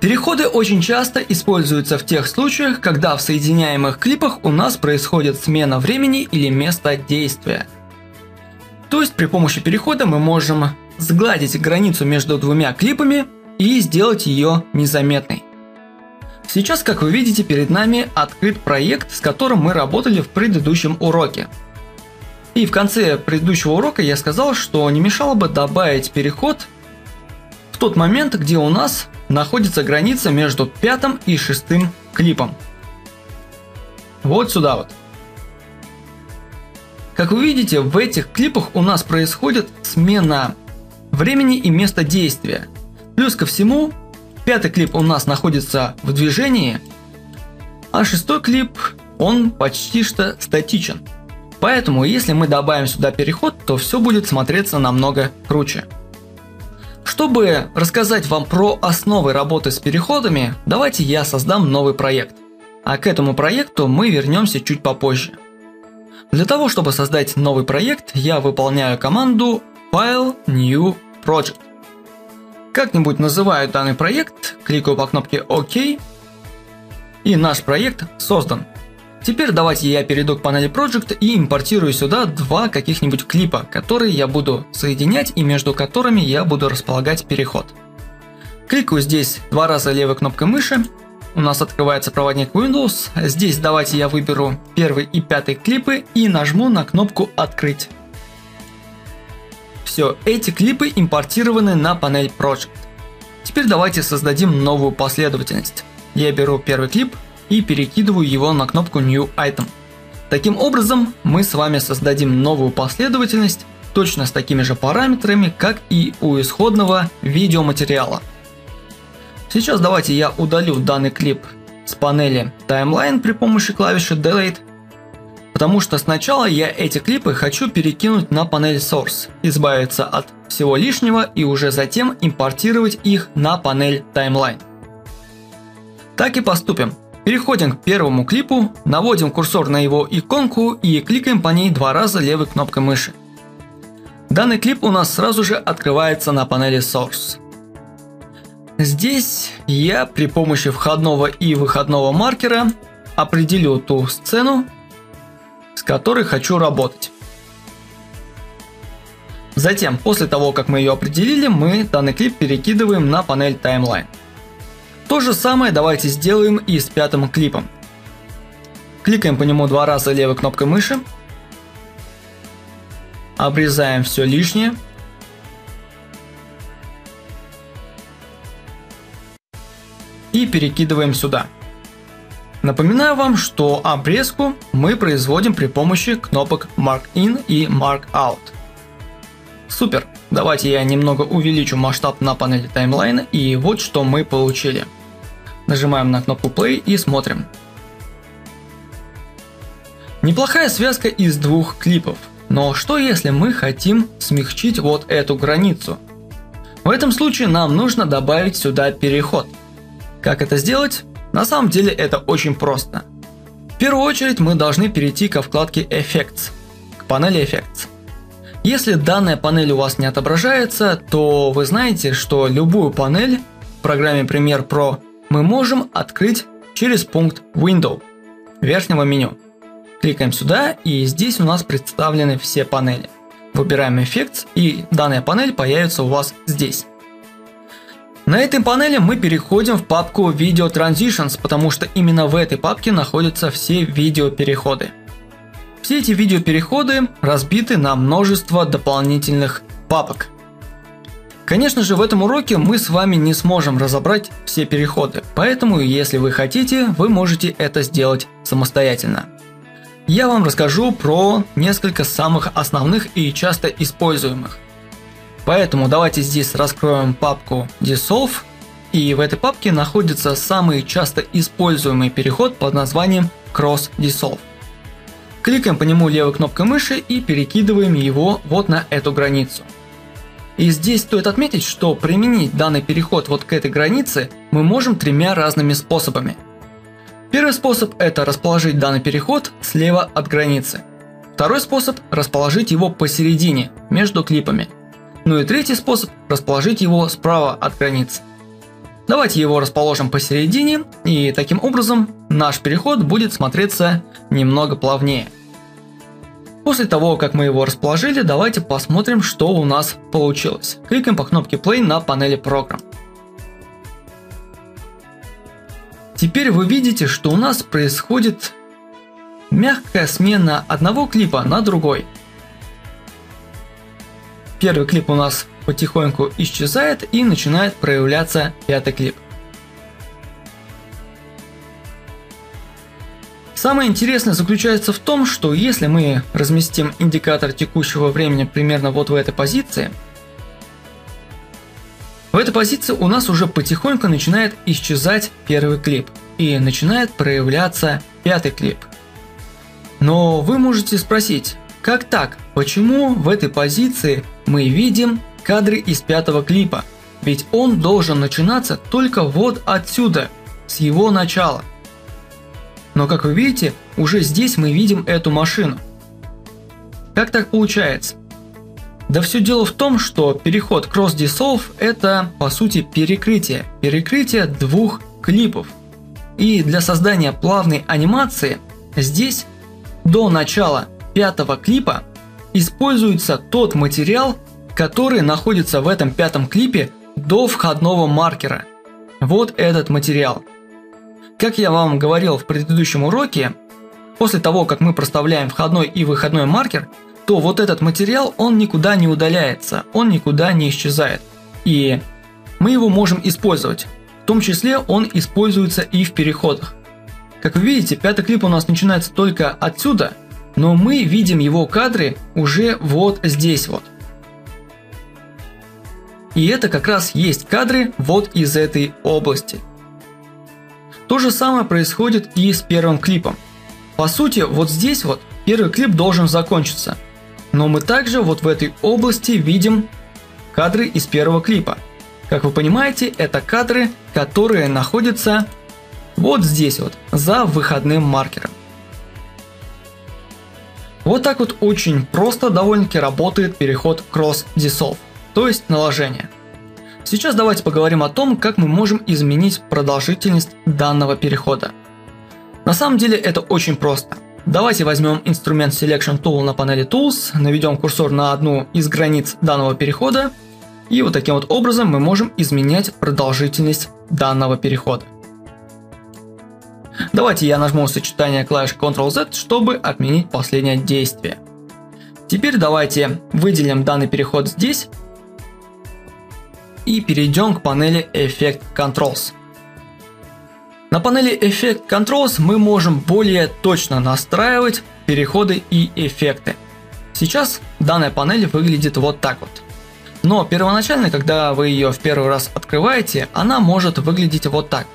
Переходы очень часто используются в тех случаях, когда в соединяемых клипах у нас происходит смена времени или места действия. То есть при помощи перехода мы можем сгладить границу между двумя клипами и сделать ее незаметной. Сейчас, как вы видите, перед нами открыт проект, с которым мы работали в предыдущем уроке. И в конце предыдущего урока я сказал, что не мешало бы добавить переход в тот момент, где у нас находится граница между 5 и 6 клипом. Вот сюда вот. Как вы видите, в этих клипах у нас происходит смена времени и места действия. Плюс ко всему, 5-й клип у нас находится в движении, а 6-й клип, он почти что статичен. Поэтому, если мы добавим сюда переход, то все будет смотреться намного круче. Чтобы рассказать вам про основы работы с переходами, давайте я создам новый проект. А к этому проекту мы вернемся чуть попозже. Для того, чтобы создать новый проект, я выполняю команду File New Project. Как-нибудь называю данный проект, кликаю по кнопке ОК, и наш проект создан. Теперь давайте я перейду к панели Project и импортирую сюда два каких-нибудь клипа, которые я буду соединять и между которыми я буду располагать переход. Кликаю здесь два раза левой кнопкой мыши, у нас открывается проводник Windows, здесь давайте я выберу 1 и 5 клипы и нажму на кнопку «Открыть». Все, эти клипы импортированы на панель Project. Теперь давайте создадим новую последовательность. Я беру первый клип и перекидываю его на кнопку New Item. Таким образом, мы с вами создадим новую последовательность точно с такими же параметрами, как и у исходного видеоматериала. Сейчас давайте я удалю данный клип с панели Timeline при помощи клавиши Delete, потому что сначала я эти клипы хочу перекинуть на панель Source, избавиться от всего лишнего и уже затем импортировать их на панель Timeline. Так и поступим. Переходим к первому клипу, наводим курсор на его иконку и кликаем по ней два раза левой кнопкой мыши. Данный клип у нас сразу же открывается на панели Source. Здесь я при помощи входного и выходного маркера определю ту сцену, с которой хочу работать. Затем, после того, как мы ее определили, мы данный клип перекидываем на панель Timeline. То же самое давайте сделаем и с 5-м клипом. Кликаем по нему два раза левой кнопкой мыши. Обрезаем все лишнее. И перекидываем сюда. Напоминаю вам, что обрезку мы производим при помощи кнопок Mark In и Mark Out. Супер! Давайте я немного увеличу масштаб на панели Timeline, и вот что мы получили. Нажимаем на кнопку Play и смотрим. Неплохая связка из двух клипов, но что если мы хотим смягчить вот эту границу? В этом случае нам нужно добавить сюда переход. Как это сделать? На самом деле это очень просто. В первую очередь мы должны перейти ко вкладке Effects, к панели Effects. Если данная панель у вас не отображается, то вы знаете, что любую панель в программе Premiere Pro мы можем открыть через пункт Window верхнего меню. Кликаем сюда, и здесь у нас представлены все панели. Выбираем Effects, и данная панель появится у вас здесь. На этой панели мы переходим в папку Video Transitions, потому что именно в этой папке находятся все видеопереходы. Все эти видеопереходы разбиты на множество дополнительных папок. Конечно же, в этом уроке мы с вами не сможем разобрать все переходы, поэтому, если вы хотите, вы можете это сделать самостоятельно. Я вам расскажу про несколько самых основных и часто используемых. Поэтому давайте здесь раскроем папку Dissolve, и в этой папке находится самый часто используемый переход под названием Cross Dissolve. Кликаем по нему левой кнопкой мыши и перекидываем его вот на эту границу. И здесь стоит отметить, что применить данный переход вот к этой границе мы можем тремя разными способами. Первый способ – это расположить данный переход слева от границы. Второй способ – расположить его посередине, между клипами. Ну и третий способ – расположить его справа от границы. Давайте его расположим посередине, и таким образом наш переход будет смотреться немного плавнее. После того, как мы его расположили, давайте посмотрим, что у нас получилось. Кликаем по кнопке Play на панели Program. Теперь вы видите, что у нас происходит мягкая смена одного клипа на другой. Первый клип у нас потихоньку исчезает и начинает проявляться пятый клип. Самое интересное заключается в том, что если мы разместим индикатор текущего времени примерно вот в этой позиции, в этой позиции у нас уже потихоньку начинает исчезать первый клип и начинает проявляться пятый клип. Но вы можете спросить, как так? Почему в этой позиции мы видим кадры из пятого клипа? Ведь он должен начинаться только вот отсюда, с его начала. Но как вы видите, уже здесь мы видим эту машину. Как так получается? Да все дело в том, что переход Cross Dissolve – это по сути перекрытие двух клипов. И для создания плавной анимации здесь до начала пятого клипа используется тот материал, который находится в этом пятом клипе до входного маркера. Вот этот материал. Как я вам говорил в предыдущем уроке, после того, как мы проставляем входной и выходной маркер, то вот этот материал, он никуда не удаляется, он никуда не исчезает. И мы его можем использовать. В том числе он используется и в переходах. Как вы видите, пятый клип у нас начинается только отсюда, но мы видим его кадры уже вот здесь вот. И это как раз есть кадры вот из этой области. То же самое происходит и с первым клипом. По сути, вот здесь вот первый клип должен закончиться. Но мы также вот в этой области видим кадры из первого клипа. Как вы понимаете, это кадры, которые находятся вот здесь вот, за выходным маркером. Вот так вот очень просто довольно-таки работает переход Cross Dissolve, то есть наложение. Сейчас давайте поговорим о том, как мы можем изменить продолжительность данного перехода. На самом деле это очень просто. Давайте возьмем инструмент Selection Tool на панели Tools, наведем курсор на одну из границ данного перехода, и вот таким вот образом мы можем изменять продолжительность данного перехода. Давайте я нажму сочетание клавиш Ctrl-Z, чтобы отменить последнее действие. Теперь давайте выделим данный переход здесь и перейдем к панели Effect Controls. На панели Effect Controls мы можем более точно настраивать переходы и эффекты. Сейчас данная панель выглядит вот так вот. Но первоначально, когда вы ее в первый раз открываете, она может выглядеть вот так.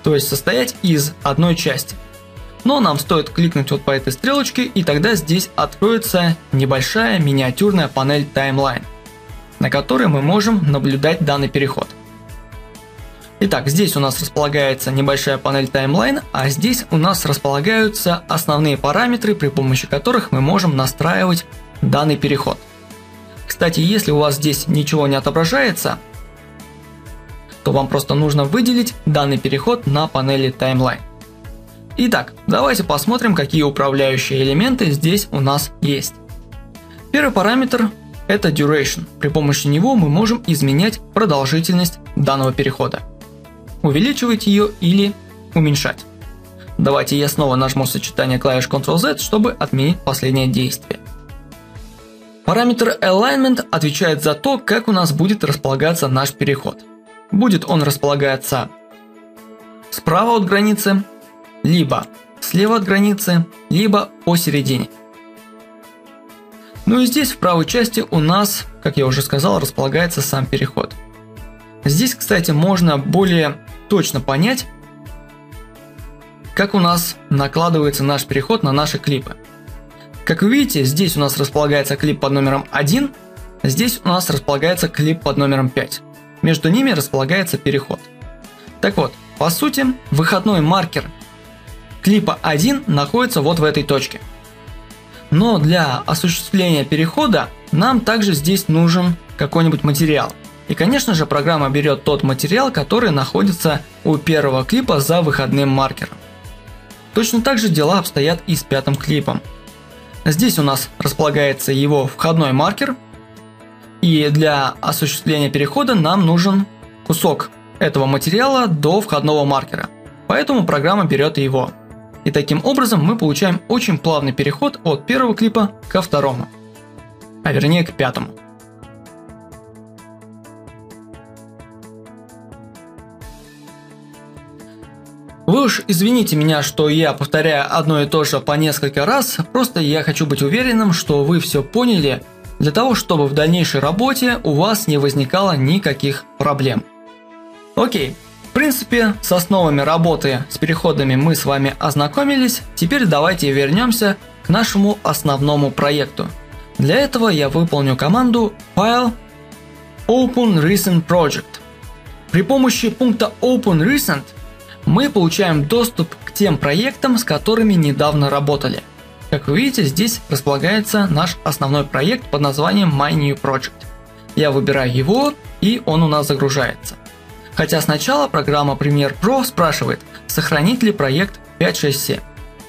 То есть состоять из одной части. Но нам стоит кликнуть вот по этой стрелочке, и тогда здесь откроется небольшая миниатюрная панель Timeline, на которой мы можем наблюдать данный переход. Итак, здесь у нас располагается небольшая панель Timeline, а здесь у нас располагаются основные параметры, при помощи которых мы можем настраивать данный переход. Кстати, если у вас здесь ничего не отображается, то вам просто нужно выделить данный переход на панели Timeline. Итак, давайте посмотрим, какие управляющие элементы здесь у нас есть. Первый параметр – это Duration. При помощи него мы можем изменять продолжительность данного перехода. Увеличивать ее или уменьшать. Давайте я снова нажму сочетание клавиш Ctrl-Z, чтобы отменить последнее действие. Параметр Alignment отвечает за то, как у нас будет располагаться наш переход. Будет он располагаться справа от границы, либо слева от границы, либо посередине. Ну и здесь в правой части у нас, как я уже сказал, располагается сам переход. Здесь, кстати, можно более точно понять, как у нас накладывается наш переход на наши клипы. Как вы видите, здесь у нас располагается клип под номером 1, здесь у нас располагается клип под номером 5. Между ними располагается переход. Так вот, по сути, выходной маркер клипа 1 находится вот в этой точке. Но для осуществления перехода нам также здесь нужен какой-нибудь материал. И, конечно же, программа берет тот материал, который находится у первого клипа за выходным маркером. Точно так же дела обстоят и с пятым клипом. Здесь у нас располагается его входной маркер, и для осуществления перехода нам нужен кусок этого материала до входного маркера, поэтому программа берет его. И таким образом мы получаем очень плавный переход от первого клипа ко второму, а вернее к пятому. Вы уж извините меня, что я повторяю одно и то же по несколько раз, просто я хочу быть уверенным, что вы все поняли, для того, чтобы в дальнейшей работе у вас не возникало никаких проблем. Окей, в принципе, с основами работы с переходами мы с вами ознакомились, теперь давайте вернемся к нашему основному проекту. Для этого я выполню команду File Open Recent Project. При помощи пункта Open Recent мы получаем доступ к тем проектам, с которыми недавно работали. Как вы видите, здесь располагается наш основной проект под названием My New Project. Я выбираю его, и он у нас загружается. Хотя сначала программа Premiere Pro спрашивает, сохранить ли проект 5.6.7.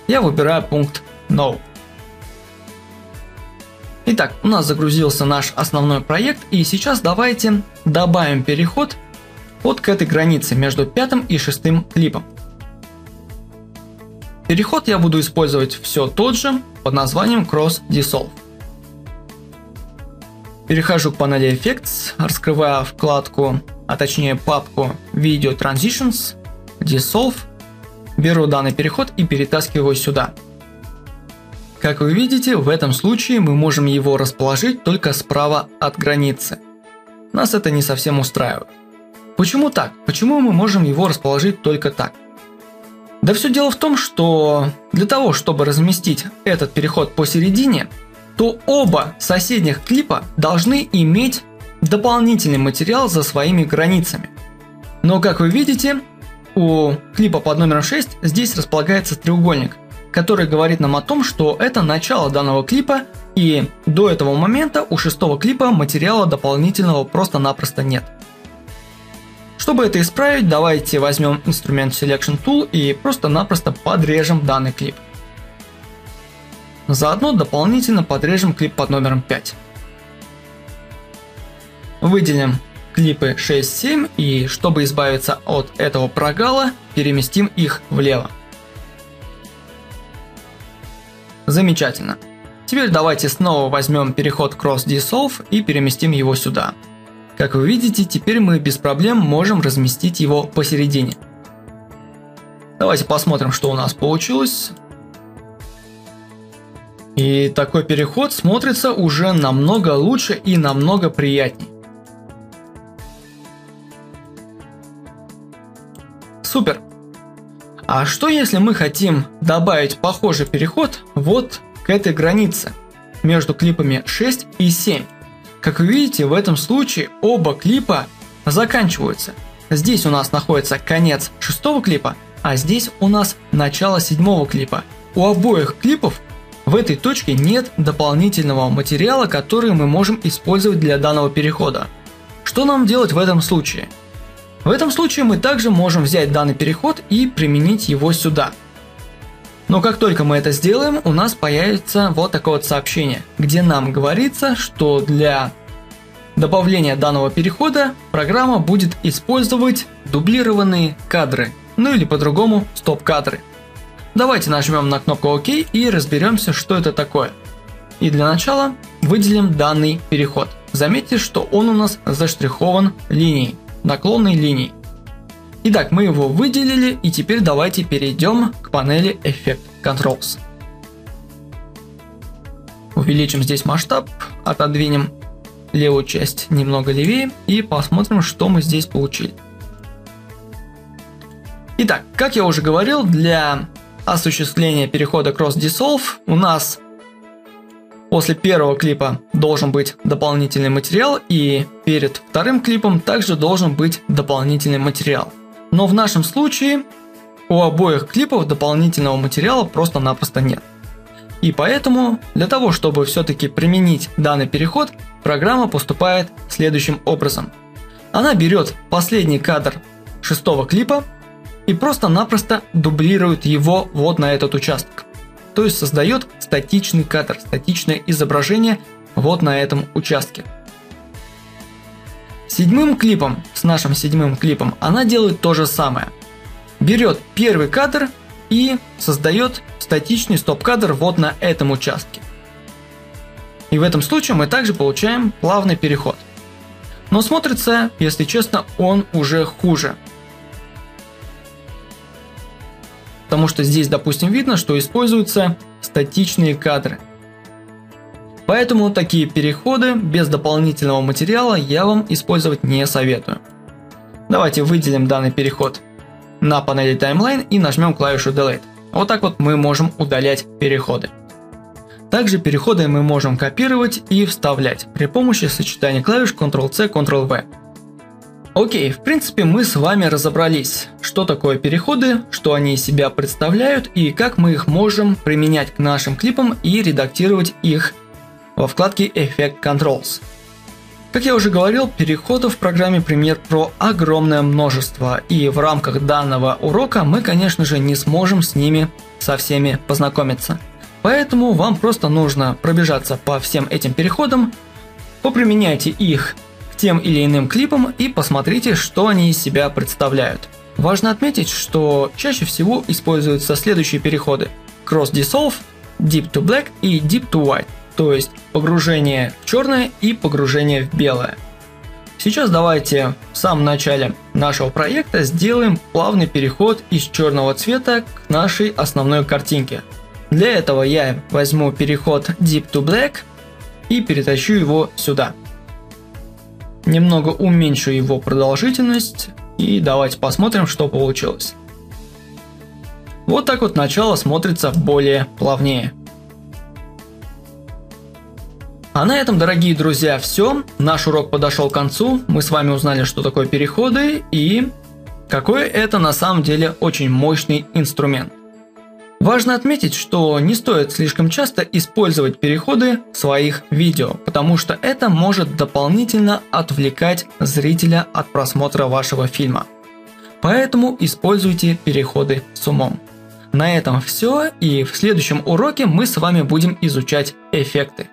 Я выбираю пункт No. Итак, у нас загрузился наш основной проект, и сейчас давайте добавим переход вот к этой границе между пятым и шестым клипом. Переход я буду использовать все тот же под названием Cross Dissolve. Перехожу к панели Effects, раскрываю вкладку, а точнее папку Video Transitions, Dissolve, беру данный переход и перетаскиваю его сюда. Как вы видите, в этом случае мы можем его расположить только справа от границы. Нас это не совсем устраивает. Почему так? Почему мы можем его расположить только так? Да все дело в том, что для того, чтобы разместить этот переход посередине, то оба соседних клипа должны иметь дополнительный материал за своими границами. Но как вы видите, у клипа под номером 6 здесь располагается треугольник, который говорит нам о том, что это начало данного клипа, и до этого момента у шестого клипа материала дополнительного просто-напросто нет. Чтобы это исправить, давайте возьмем инструмент Selection Tool и просто-напросто подрежем данный клип. Заодно дополнительно подрежем клип под номером 5. Выделим клипы 6-7 и, чтобы избавиться от этого прогала, переместим их влево. Замечательно. Теперь давайте снова возьмем переход Cross Dissolve и переместим его сюда. Как вы видите, теперь мы без проблем можем разместить его посередине. Давайте посмотрим, что у нас получилось. И такой переход смотрится уже намного лучше и намного приятнее. Супер! А что если мы хотим добавить похожий переход вот к этой границе между клипами 6 и 7? Как вы видите, в этом случае оба клипа заканчиваются. Здесь у нас находится конец шестого клипа, а здесь у нас начало седьмого клипа. У обоих клипов в этой точке нет дополнительного материала, который мы можем использовать для данного перехода. Что нам делать в этом случае? В этом случае мы также можем взять данный переход и применить его сюда. Но как только мы это сделаем, у нас появится вот такое вот сообщение, где нам говорится, что для добавления данного перехода программа будет использовать дублированные кадры, ну или по-другому стоп-кадры. Давайте нажмем на кнопку ОК и разберемся, что это такое. И для начала выделим данный переход. Заметьте, что он у нас заштрихован линией, наклонной линией. Итак, мы его выделили, и теперь давайте перейдем к панели Effect Controls. Увеличим здесь масштаб, отодвинем левую часть немного левее и посмотрим, что мы здесь получили. Итак, как я уже говорил, для осуществления перехода Cross Dissolve у нас после первого клипа должен быть дополнительный материал, и перед вторым клипом также должен быть дополнительный материал. Но в нашем случае у обоих клипов дополнительного материала просто-напросто нет. И поэтому для того, чтобы все-таки применить данный переход, программа поступает следующим образом. Она берет последний кадр 6-го клипа и просто-напросто дублирует его вот на этот участок. То есть создает статичный кадр, статичное изображение вот на этом участке. С нашим 7-м клипом она делает то же самое. Берет первый кадр и создает статичный стоп-кадр вот на этом участке. И в этом случае мы также получаем плавный переход. Но смотрится, если честно, он уже хуже. Потому что здесь, допустим, видно, что используются статичные кадры. Поэтому такие переходы без дополнительного материала я вам использовать не советую. Давайте выделим данный переход на панели Timeline и нажмем клавишу Delete. Вот так вот мы можем удалять переходы. Также переходы мы можем копировать и вставлять при помощи сочетания клавиш Ctrl-C, Ctrl-V. Окей, в принципе мы с вами разобрались, что такое переходы, что они из себя представляют и как мы их можем применять к нашим клипам и редактировать их во вкладке Effect Controls. Как я уже говорил, переходов в программе Premiere Pro огромное множество, и в рамках данного урока мы, конечно же, не сможем с ними со всеми познакомиться. Поэтому вам просто нужно пробежаться по всем этим переходам, поприменяйте их к тем или иным клипам и посмотрите, что они из себя представляют. Важно отметить, что чаще всего используются следующие переходы: Cross Dissolve, Deep to Black и Deep to White. То есть погружение в черное и погружение в белое. Сейчас давайте в самом начале нашего проекта сделаем плавный переход из черного цвета к нашей основной картинке. Для этого я возьму переход Deep to Black и перетащу его сюда. Немного уменьшу его продолжительность и давайте посмотрим, что получилось. Вот так вот начало смотрится более плавнее. А на этом, дорогие друзья, все. Наш урок подошел к концу. Мы с вами узнали, что такое переходы и какой это на самом деле очень мощный инструмент. Важно отметить, что не стоит слишком часто использовать переходы в своих видео, потому что это может дополнительно отвлекать зрителя от просмотра вашего фильма. Поэтому используйте переходы с умом. На этом все, и в следующем уроке мы с вами будем изучать эффекты.